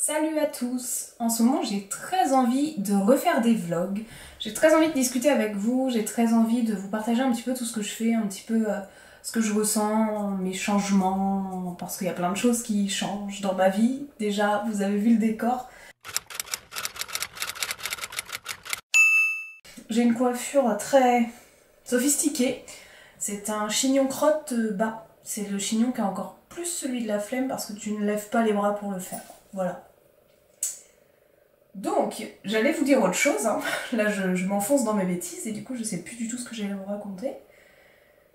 Salut à tous! En ce moment j'ai très envie de refaire des vlogs, j'ai très envie de discuter avec vous, j'ai très envie de vous partager un petit peu tout ce que je fais, un petit peu ce que je ressens, mes changements, parce qu'il y a plein de choses qui changent dans ma vie. Déjà, vous avez vu le décor. J'ai une coiffure très sophistiquée, c'est un chignon crotte bas, c'est le chignon qui a encore plus celui de la flemme parce que tu ne lèves pas les bras pour le faire. Voilà. Donc, j'allais vous dire autre chose, hein. Là je m'enfonce dans mes bêtises et du coup je sais plus du tout ce que j'allais vous raconter.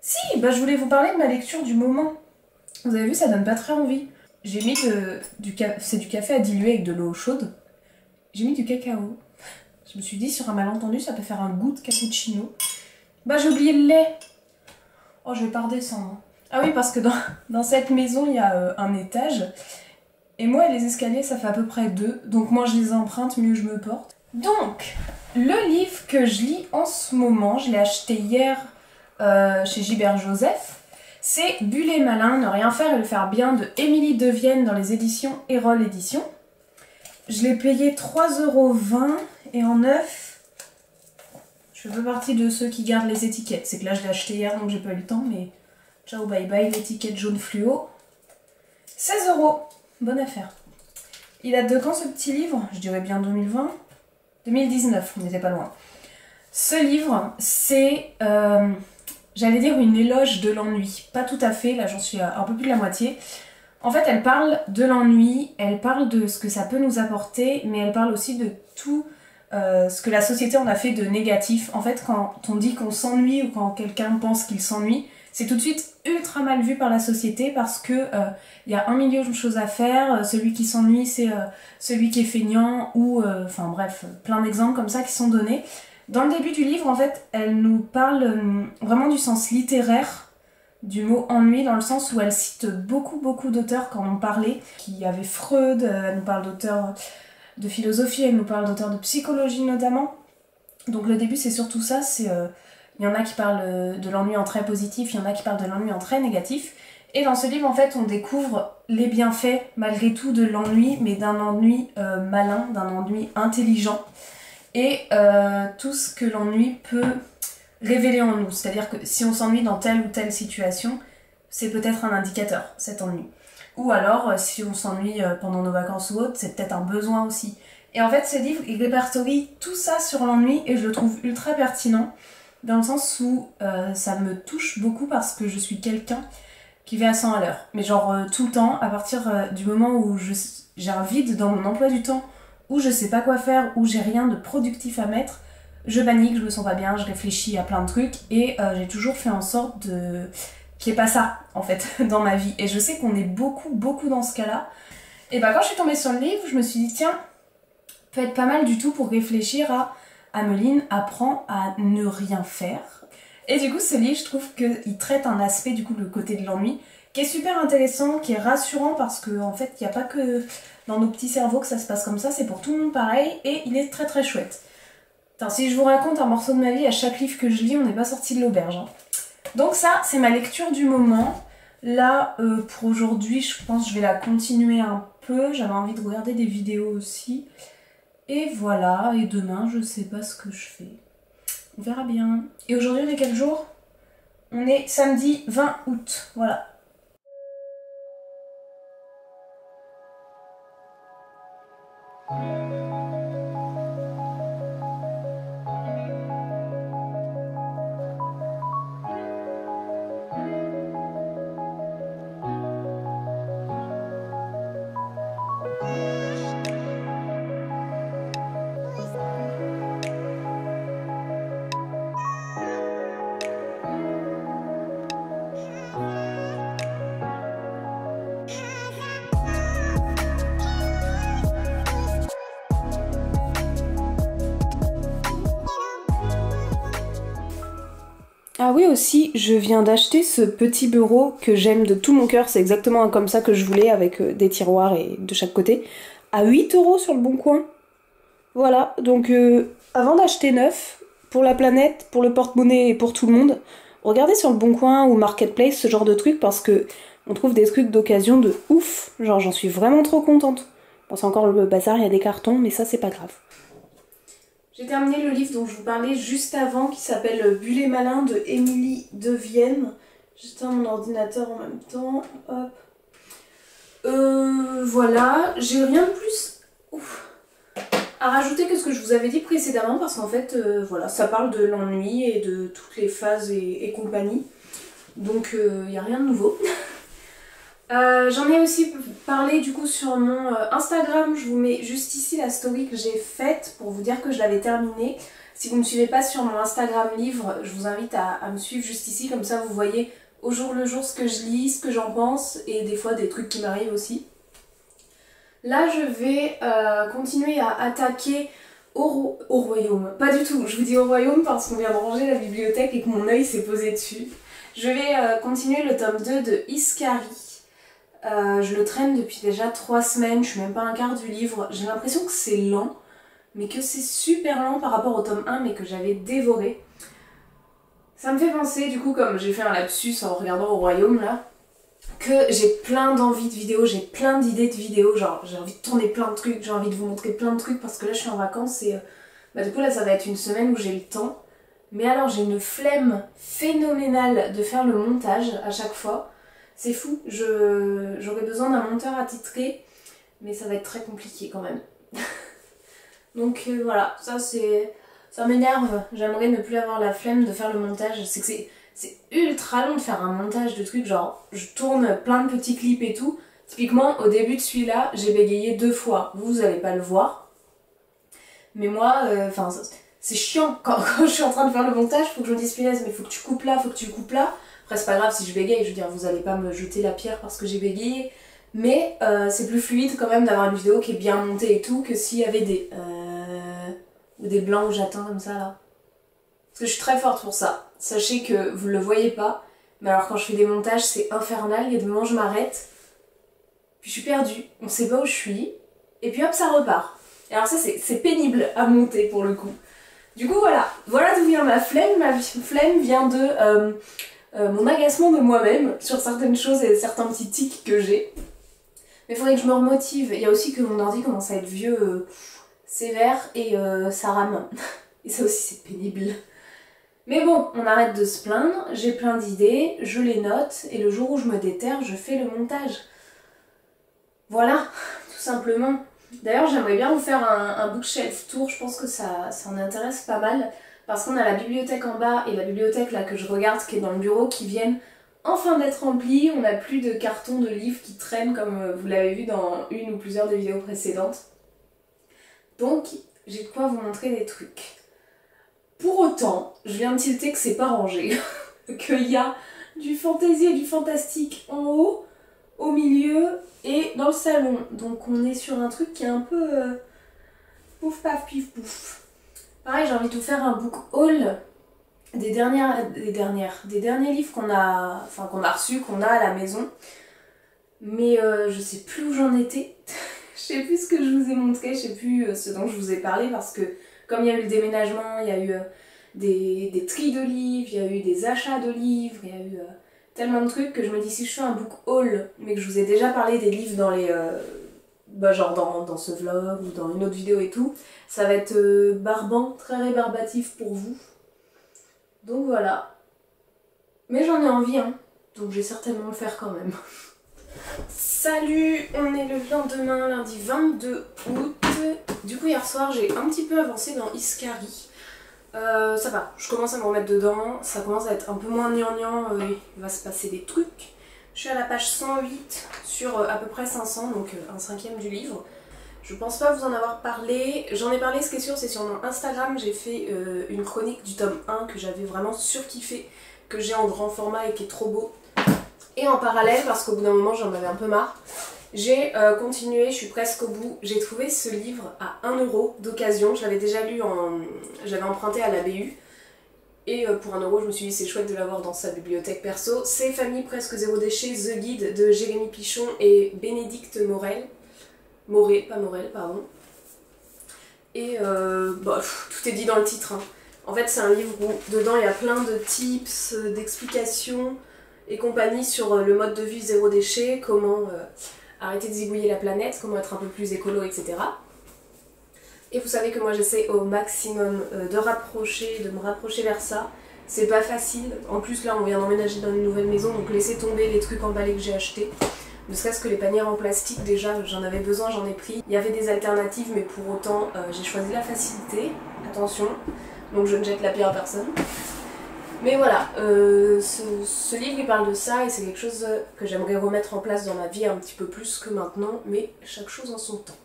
Si, bah je voulais vous parler de ma lecture du moment. Vous avez vu, ça donne pas très envie. J'ai mis c'est du café à diluer avec de l'eau chaude. J'ai mis du cacao. Je me suis dit, sur un malentendu, ça peut faire un goût de cappuccino. Bah j'ai oublié le lait. Oh, je vais pas redescendre. Ah oui, parce que dans cette maison, il y a un étage. Et moi, les escaliers, ça fait à peu près 2. Donc moi, je les emprunte, mieux je me porte. Donc, le livre que je lis en ce moment, je l'ai acheté hier chez Gilbert Joseph. C'est Bulle et Malin, ne rien faire et le faire bien de Émilie Devienne dans les éditions Erol Éditions. Je l'ai payé 3,20 € et en neuf, je fais pas partie de ceux qui gardent les étiquettes. C'est que là, je l'ai acheté hier, donc j'ai pas eu le temps, mais ciao, bye bye, l'étiquette jaune fluo. 16 €. Bonne affaire. Il date de quand ce petit livre? Je dirais bien 2020. 2019, on n'était pas loin. Ce livre, c'est, j'allais dire une éloge de l'ennui. Pas tout à fait, là j'en suis à un peu plus de la moitié. En fait, elle parle de l'ennui, elle parle de ce que ça peut nous apporter, mais elle parle aussi de tout ce que la société en a fait de négatif. En fait, quand on dit qu'on s'ennuie ou quand quelqu'un pense qu'il s'ennuie, c'est tout de suite ultra mal vu par la société parce que y a 1 million de choses à faire. Celui qui s'ennuie, c'est celui qui est feignant ou... Enfin bref, plein d'exemples comme ça qui sont donnés. Dans le début du livre, en fait, elle nous parle vraiment du sens littéraire du mot ennui, dans le sens où elle cite beaucoup d'auteurs qui en ont parlé, qui avaient Freud, elle nous parle d'auteurs de philosophie, elle nous parle d'auteurs de psychologie notamment. Donc le début, c'est surtout ça, c'est... Il y en a qui parlent de l'ennui en très positif, il y en a qui parlent de l'ennui en très négatif. Et dans ce livre, en fait, on découvre les bienfaits, malgré tout, de l'ennui, mais d'un ennui malin, d'un ennui intelligent. Et tout ce que l'ennui peut révéler en nous. C'est-à-dire que si on s'ennuie dans telle ou telle situation, c'est peut-être un indicateur, cet ennui. Ou alors, si on s'ennuie pendant nos vacances ou autre, c'est peut-être un besoin aussi. Et en fait, ce livre, il répertorie tout ça sur l'ennui et je le trouve ultra pertinent. Dans le sens où ça me touche beaucoup parce que je suis quelqu'un qui va à 100 à l'heure. Mais genre tout le temps, à partir du moment où j'ai un vide dans mon emploi du temps, où je sais pas quoi faire, où j'ai rien de productif à mettre, je panique, je me sens pas bien, je réfléchis à plein de trucs et j'ai toujours fait en sorte qu'il n'y ait pas ça en fait dans ma vie. Et je sais qu'on est beaucoup dans ce cas-là. Et bah quand je suis tombée sur le livre, je me suis dit tiens, peut être pas mal du tout pour réfléchir à Ameline apprend à ne rien faire. Et du coup, ce livre, je trouve qu'il traite un aspect, du coup, le côté de l'ennui, qui est super intéressant, qui est rassurant parce qu'en fait, il n'y a pas que dans nos petits cerveaux que ça se passe comme ça, c'est pour tout le monde pareil, et il est très chouette. Attends, si je vous raconte un morceau de ma vie, à chaque livre que je lis, on n'est pas sorti de l'auberge. Hein. Donc ça, c'est ma lecture du moment. Là, pour aujourd'hui, je pense que je vais la continuer un peu. J'avais envie de regarder des vidéos aussi. Et voilà, et demain, je sais pas ce que je fais. On verra bien. Et aujourd'hui, on est quel jour? On est samedi 20 août, voilà. Ah oui aussi, je viens d'acheter ce petit bureau que j'aime de tout mon cœur, c'est exactement comme ça que je voulais avec des tiroirs et de chaque côté, à 8 € sur le Bon Coin. Voilà, donc avant d'acheter neuf, pour la planète, pour le porte-monnaie et pour tout le monde, regardez sur le Bon Coin ou Marketplace ce genre de trucs parce que on trouve des trucs d'occasion de ouf, genre j'en suis vraiment trop contente. Bon, c'est encore le bazar, il y a des cartons, mais ça, c'est pas grave. J'ai terminé le livre dont je vous parlais juste avant, qui s'appelle Bulle et Malin de Émilie de Vienne. J'éteins mon ordinateur en même temps. Hop. Voilà, j'ai rien de plus à rajouter que ce que je vous avais dit précédemment, parce qu'en fait, voilà, ça parle de l'ennui et de toutes les phases et compagnie. Donc, il n'y a rien de nouveau. J'en ai aussi parlé du coup sur mon Instagram. Je vous mets juste ici la story que j'ai faite pour vous dire que je l'avais terminée. Si vous ne me suivez pas sur mon Instagram livre, je vous invite à me suivre juste ici, comme ça vous voyez au jour le jour ce que je lis, ce que j'en pense et des fois des trucs qui m'arrivent aussi. Là je vais continuer à attaquer au royaume. Pas du tout, je vous dis au royaume parce qu'on vient de ranger la bibliothèque et que mon œil s'est posé dessus. Je vais continuer le tome 2 de Iskari. Je le traîne depuis déjà 3 semaines, je suis même pas un quart du livre. J'ai l'impression que c'est lent, mais que c'est super lent par rapport au tome 1, mais que j'avais dévoré. Ça me fait penser, du coup, comme j'ai fait un lapsus en regardant au royaume là, que j'ai plein d'envies de vidéos, j'ai plein d'idées de vidéos, genre j'ai envie de tourner plein de trucs, j'ai envie de vous montrer plein de trucs parce que là je suis en vacances et du coup là ça va être une semaine où j'ai le temps. Mais alors j'ai une flemme phénoménale de faire le montage à chaque fois. C'est fou, j'aurais besoin d'un monteur attitré, mais ça va être très compliqué quand même. Donc voilà, ça m'énerve, j'aimerais ne plus avoir la flemme de faire le montage. C'est que c'est ultra long de faire un montage de trucs, genre je tourne plein de petits clips et tout. Typiquement au début de celui-là, j'ai bégayé 2 fois, vous allez pas le voir. Mais moi, c'est chiant, quand je suis en train de faire le montage, faut que je me dise punaise, mais faut que tu coupes là, faut que tu coupes là. Après c'est pas grave si je bégaye, je veux dire vous allez pas me jeter la pierre parce que j'ai bégayé. Mais c'est plus fluide quand même d'avoir une vidéo qui est bien montée et tout que s'il y avait des ou des blancs où j'attends comme ça là. Parce que je suis très forte pour ça. Sachez que vous le voyez pas, mais alors quand je fais des montages c'est infernal, il y a des moments où je m'arrête, puis je suis perdue, on sait pas où je suis, et puis hop ça repart. Et alors ça c'est pénible à monter pour le coup. Du coup voilà d'où vient ma flemme. Ma flemme vient de mon agacement de moi-même sur certaines choses et certains petits tics que j'ai. Mais il faudrait que je me remotive. Il y a aussi que mon ordi commence à être vieux, sévère et ça rame. Et ça aussi c'est pénible. Mais bon, on arrête de se plaindre, j'ai plein d'idées, je les note et le jour où je me déterre, je fais le montage. Voilà, tout simplement. D'ailleurs j'aimerais bien vous faire un bookshelf tour, je pense que ça en intéresse pas mal. Parce qu'on a la bibliothèque en bas et la bibliothèque là que je regarde qui est dans le bureau qui viennent enfin d'être remplies. On n'a plus de cartons de livres qui traînent comme vous l'avez vu dans une ou plusieurs des vidéos précédentes. Donc j'ai de quoi vous montrer des trucs. Pour autant, je viens de tilter que c'est pas rangé. Qu'il y a du fantasy et du fantastique en haut, au milieu et dans le salon. Donc on est sur un truc qui est un peu pouf paf pif pouf. Pareil, j'ai envie de vous faire un book haul des derniers livres qu'on a reçus, qu'on a à la maison. Mais je sais plus où j'en étais. Je sais plus ce que je vous ai montré, je sais plus ce dont je vous ai parlé parce que comme il y a eu le déménagement, il y a eu des tris de livres, il y a eu des achats de livres, il y a eu tellement de trucs que je me dis si je fais un book haul, mais que je vous ai déjà parlé des livres dans les... genre dans ce vlog ou dans une autre vidéo et tout, ça va être barbant, très rébarbatif pour vous. Donc voilà. Mais j'en ai envie, hein, donc je vais certainement le faire quand même. Salut, on est le lendemain, lundi 22 août. Du coup hier soir j'ai un petit peu avancé dans Iskari. Ça va, je commence à me remettre dedans, ça commence à être un peu moins gnangnan, il va se passer des trucs. Je suis à la page 108 sur à peu près 500, donc un cinquième du livre. Je pense pas vous en avoir parlé, j'en ai parlé, ce qui est sûr c'est sur mon Instagram, j'ai fait une chronique du tome 1 que j'avais vraiment surkiffé, que j'ai en grand format et qui est trop beau. Et en parallèle, parce qu'au bout d'un moment j'en avais un peu marre, j'ai continué, je suis presque au bout, j'ai trouvé ce livre à 1€ d'occasion, je l'avais déjà lu, j'avais emprunté à la BU, et pour 1€, je me suis dit c'est chouette de l'avoir dans sa bibliothèque perso. C'est Famille presque zéro déchet, The Guide de Jérémy Pichon et Bénédicte Moret, pardon. Et tout est dit dans le titre, hein. En fait c'est un livre où dedans il y a plein de tips, d'explications et compagnie sur le mode de vie zéro déchet, comment arrêter de zigouiller la planète, comment être un peu plus écolo, etc. Et vous savez que moi j'essaie au maximum de me rapprocher vers ça. C'est pas facile, en plus là on vient d'emménager dans une nouvelle maison, donc laisser tomber les trucs emballés que j'ai achetés. Ne serait-ce que les panières en plastique, déjà j'en avais besoin, j'en ai pris. Il y avait des alternatives, mais pour autant j'ai choisi la facilité, attention, donc je ne jette la pierre à personne. Mais voilà, ce livre il parle de ça et c'est quelque chose que j'aimerais remettre en place dans ma vie un petit peu plus que maintenant, mais chaque chose en son temps.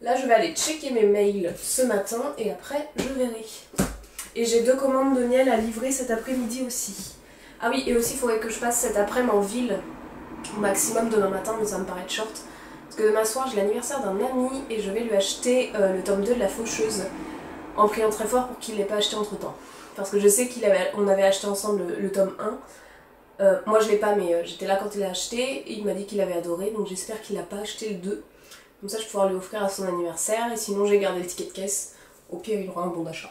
Là je vais aller checker mes mails ce matin et après je verrai. Et j'ai 2 commandes de miel à livrer cet après-midi aussi. Ah oui, et aussi il faudrait que je passe cet après-midi en ville, au maximum demain matin, mais ça me paraît short. Parce que demain soir j'ai l'anniversaire d'un ami et je vais lui acheter le tome 2 de La Faucheuse, en priant très fort pour qu'il ne l'ait pas acheté entre temps. Parce que je sais qu'on avait acheté ensemble le tome 1. Moi je l'ai pas, mais j'étais là quand il l'a acheté et il m'a dit qu'il avait adoré, donc j'espère qu'il n'a pas acheté le 2. Comme ça je vais pouvoir lui offrir à son anniversaire, et sinon j'ai gardé le ticket de caisse. Au pire il aura un bon d'achat.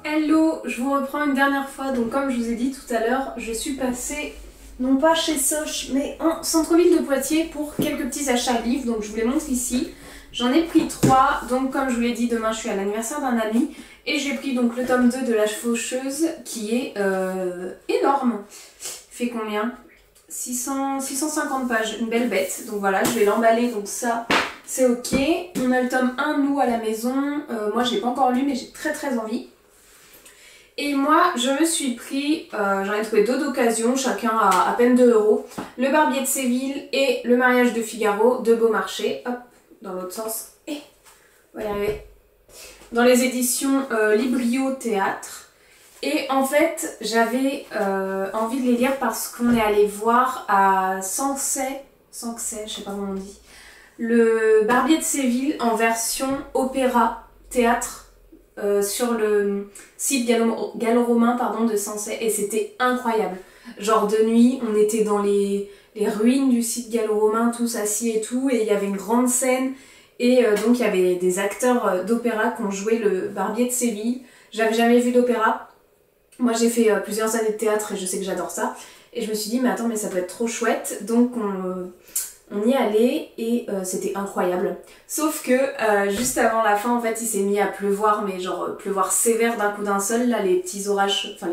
Hello, je vous reprends une dernière fois. Donc comme je vous ai dit tout à l'heure, je suis passée non pas chez Soch mais en centre-ville de Poitiers pour quelques petits achats livres. Donc je vous les montre ici. J'en ai pris 3. Donc comme je vous l'ai dit, demain je suis à l'anniversaire d'un ami et j'ai pris donc le tome 2 de La Faucheuse qui est énorme. Il fait combien? 650 pages, une belle bête. Donc voilà, je vais l'emballer, donc ça c'est ok. On a le tome 1 nous à la maison. Moi je l'ai pas encore lu mais j'ai très envie. Et moi, je me suis pris, j'en ai trouvé 2 d'occasion, chacun à peine 2 €. Le Barbier de Séville et Le Mariage de Figaro de Beaumarchais. Hop, dans l'autre sens. Et on va y arriver. Dans les éditions Librio Théâtre. Et en fait, j'avais envie de les lire parce qu'on est allé voir à Sanxay, je sais pas comment on dit, le Barbier de Séville en version opéra théâtre. Sur le site gallo-romain de Sanxay, et c'était incroyable. Genre de nuit, on était dans les ruines du site gallo-romain, tous assis et tout, et il y avait une grande scène, et donc il y avait des acteurs d'opéra qui ont joué le Barbier de Séville. J'avais jamais vu d'opéra. Moi j'ai fait plusieurs années de théâtre et je sais que j'adore ça. Et je me suis dit mais attends, mais ça peut être trop chouette. Donc on y allait et c'était incroyable. Sauf que juste avant la fin, en fait, il s'est mis à pleuvoir, mais genre pleuvoir sévère d'un coup d'un seul. Là, les petits orages, enfin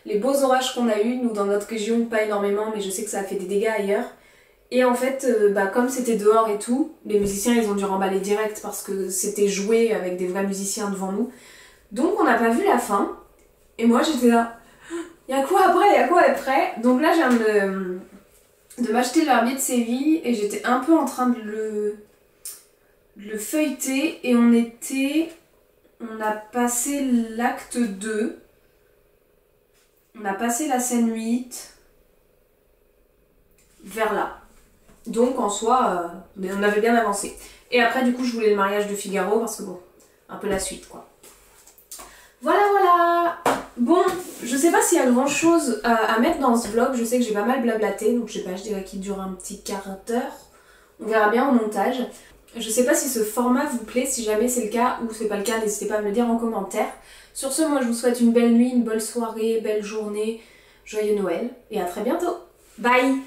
les beaux orages qu'on a eu, nous dans notre région, pas énormément, mais je sais que ça a fait des dégâts ailleurs. Et en fait, comme c'était dehors et tout, les musiciens ils ont dû remballer direct parce que c'était joué avec des vrais musiciens devant nous. Donc on n'a pas vu la fin. Et moi j'étais là, y'a quoi après, y'a quoi après? Donc là, je viens de m'acheter le Barbier de Séville et j'étais un peu en train de le feuilleter et on a passé l'acte 2, on a passé la scène 8 vers là. Donc en soi, on avait bien avancé. Et après du coup je voulais le Mariage de Figaro parce que bon, un peu la suite quoi. Voilà. Bon, je sais pas s'il y a grand chose à mettre dans ce vlog, je sais que j'ai pas mal blablaté, donc je sais pas, je dirais qu'il dure un petit quart d'heure. On verra bien au montage. Je sais pas si ce format vous plaît, si jamais c'est le cas ou c'est pas le cas, n'hésitez pas à me le dire en commentaire. Sur ce, moi je vous souhaite une belle nuit, une belle soirée, belle journée, joyeux Noël et à très bientôt. Bye!